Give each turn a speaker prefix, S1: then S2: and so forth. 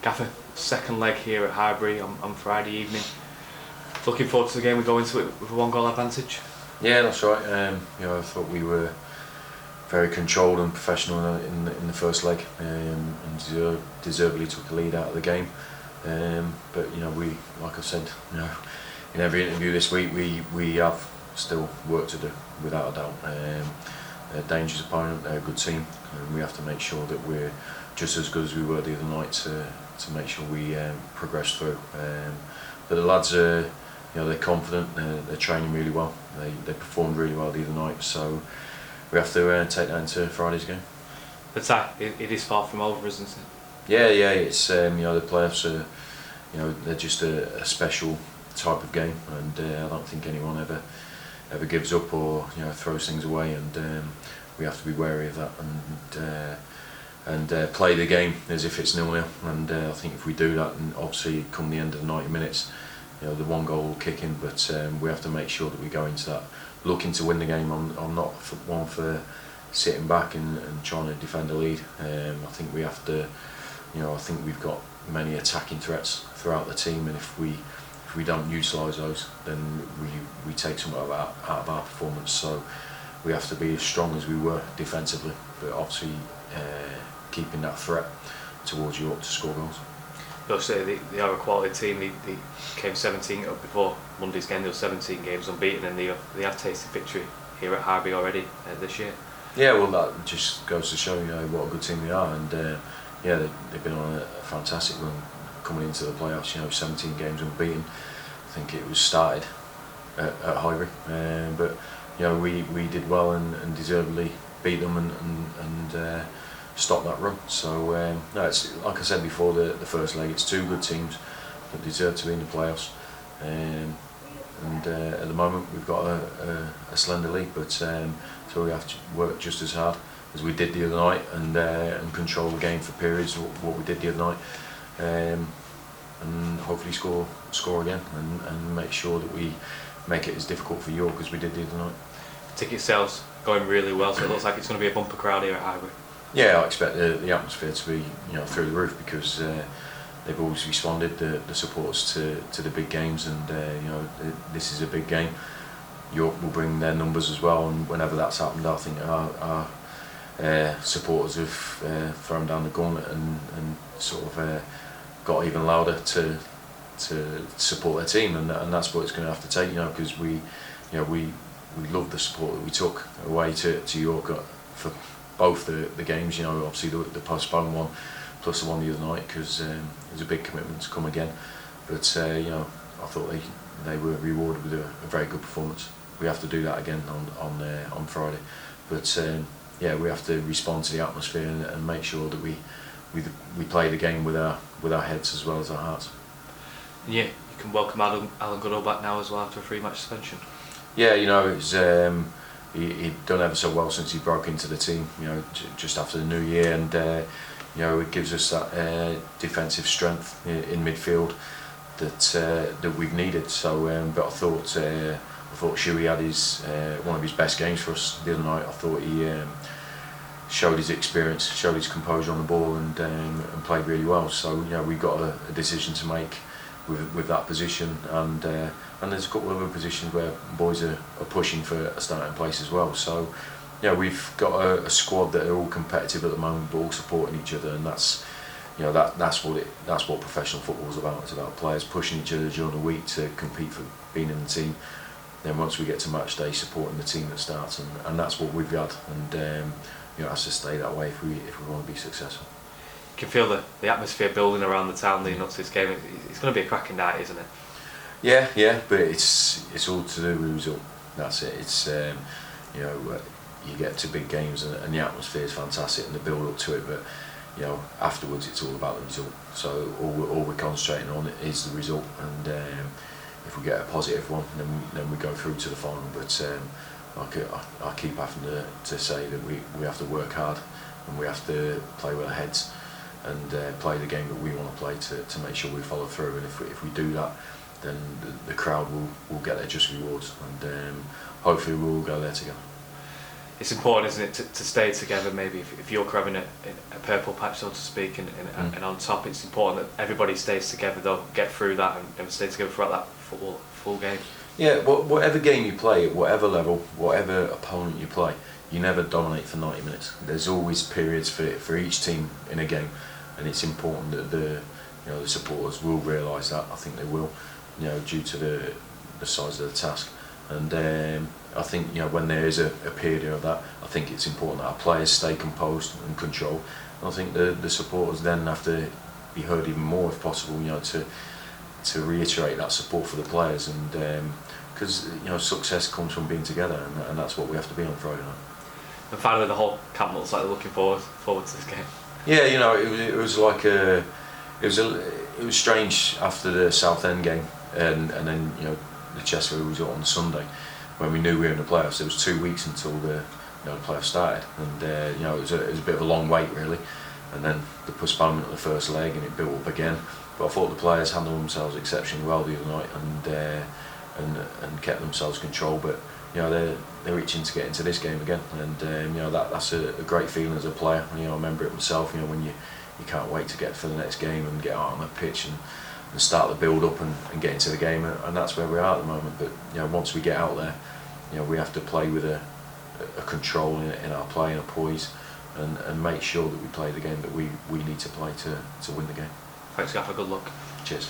S1: Gaffer, second leg here at Highbury on Friday evening. Looking forward to the game. We go into it with a 1-goal advantage.
S2: Yeah, that's right. I thought we were very controlled and professional in the first leg, and deservedly took the lead out of the game. But we, like I said, in every interview this week, we have still work to do, without a doubt. They're a dangerous opponent, they're a good team, and we have to make sure that we're just as good as we were the other night to make sure we progress through. But the lads are, they're confident, they're training really well, they performed really well the other night, so we have to take that into Friday's game.
S1: But it is far from over, isn't it?
S2: Yeah, it's the playoffs are, they're just a special type of game, and I don't think anyone ever gives up or throws things away, and we have to be wary of that and play the game as if it's 0-0. And I think if we do that, and obviously come the end of the 90 minutes, the 1 goal will kick in. But we have to make sure that we go into that looking to win the game. I'm not one for sitting back and trying to defend the lead. I think we have to. I think we've got many attacking threats throughout the team, and if we don't utilise those, then we take some out of our performance. So we have to be as strong as we were defensively, but obviously keeping that threat towards York to score goals.
S1: You'll say they are a quality team. They came 17 up before Monday's game. They were 17 games unbeaten, and they have tasted victory here at Highbury already this year.
S2: Yeah, well, that just goes to show what a good team they are, and they've been on a fantastic run coming into the playoffs. 17 games unbeaten. I think it was started at Highbury, but we did well and deservedly beat them and stop that run. So it's like I said before the first leg. It's two good teams that deserve to be in the playoffs, and at the moment we've got a slender lead, but so we have to work just as hard as we did the other night and control the game for periods, what we did the other night, and hopefully score again and make sure that we make it as difficult for York as we did the other night.
S1: Ticket sales going really well, so it looks like it's going to be a bumper crowd here at Highbury.
S2: Yeah, I expect the atmosphere to be through the roof, because they've always responded, the supporters, to the big games, and this is a big game. York will bring their numbers as well, and whenever that's happened, I think our supporters have thrown down the gauntlet and sort of got even louder to support their team, and that's what it's going to have to take, because we love the support that we took away to York for both the games. Obviously the postponed one plus the one the other night, because it was a big commitment to come again. But I thought they were rewarded with a very good performance. We have to do that again on Friday. But we have to respond to the atmosphere and make sure that we play the game with our heads as well as our hearts.
S1: Yeah, you can welcome Alan Goodall back now as well after a 3-match suspension.
S2: Yeah, it's he'd done ever so well since he broke into the team. Just after the new year, and it gives us that defensive strength in midfield that we've needed. So, but I thought Shuey had one of his best games for us the other night. I thought he showed his experience, showed his composure on the ball, and played really well. So we've got a decision to make with that position, and there's a couple of other positions where boys are pushing for a starting place as well. So we've got a squad that are all competitive at the moment, but all supporting each other, and that's what professional football is about. It's about players pushing each other during the week to compete for being in the team. Then once we get to match day, supporting the team that starts, and that's what we've had, and it has to stay that way if we want to be successful.
S1: You can feel the atmosphere building around the town leading up to this game. It's going to be a cracking night, isn't it?
S2: Yeah, but it's all to do with the result. That's it. It's you get to big games and the atmosphere is fantastic and the build up to it, but afterwards it's all about the result. So all we're concentrating on is the result, and if we get a positive one, then we go through to the final. But I keep having to say that we have to work hard, and we have to play with our heads and play the game that we want to play to make sure we follow through. And if we do that, then the crowd will get their just rewards, and hopefully we'll all go there together.
S1: it's important, isn't it, to stay together. Maybe if you're having a purple patch, so to speak, and on top, it's important that everybody stays together, though, get through that and stay together throughout that full game.
S2: Yeah, whatever game you play, at whatever level, whatever opponent you play, you never dominate for 90 minutes. There's always periods for each team in a game, and it's important that the supporters will realise that. I think they will, due to the size of the task. And I think when there is a period of that, I think it's important that our players stay composed and controlled. And I think the supporters then have to be heard even more if possible, to reiterate that support for the players, and because success comes from being together, and that's what we have to be on Friday night.
S1: And finally, the whole camp looks like they're looking forward to this game.
S2: Yeah, it was like it was strange after the Southend game, and then the Chesterfield result on Sunday, when we knew we were in the playoffs. There was 2 weeks until the playoffs started, and it was a bit of a long wait really, and then the postponement of the first leg, and it built up again. But I thought the players handled themselves exceptionally well the other night, and kept themselves controlled. But they're itching to get into this game again, and that's a great feeling as a player. I remember it myself. When you can't wait to get for the next game and get out on the pitch and start the build up and get into the game, and that's where we are at the moment. But once we get out there, we have to play with a control in our play and a poise, and make sure that we play the game that we need to play to win the game.
S1: Thanks, Gaffer. Good luck.
S2: Cheers.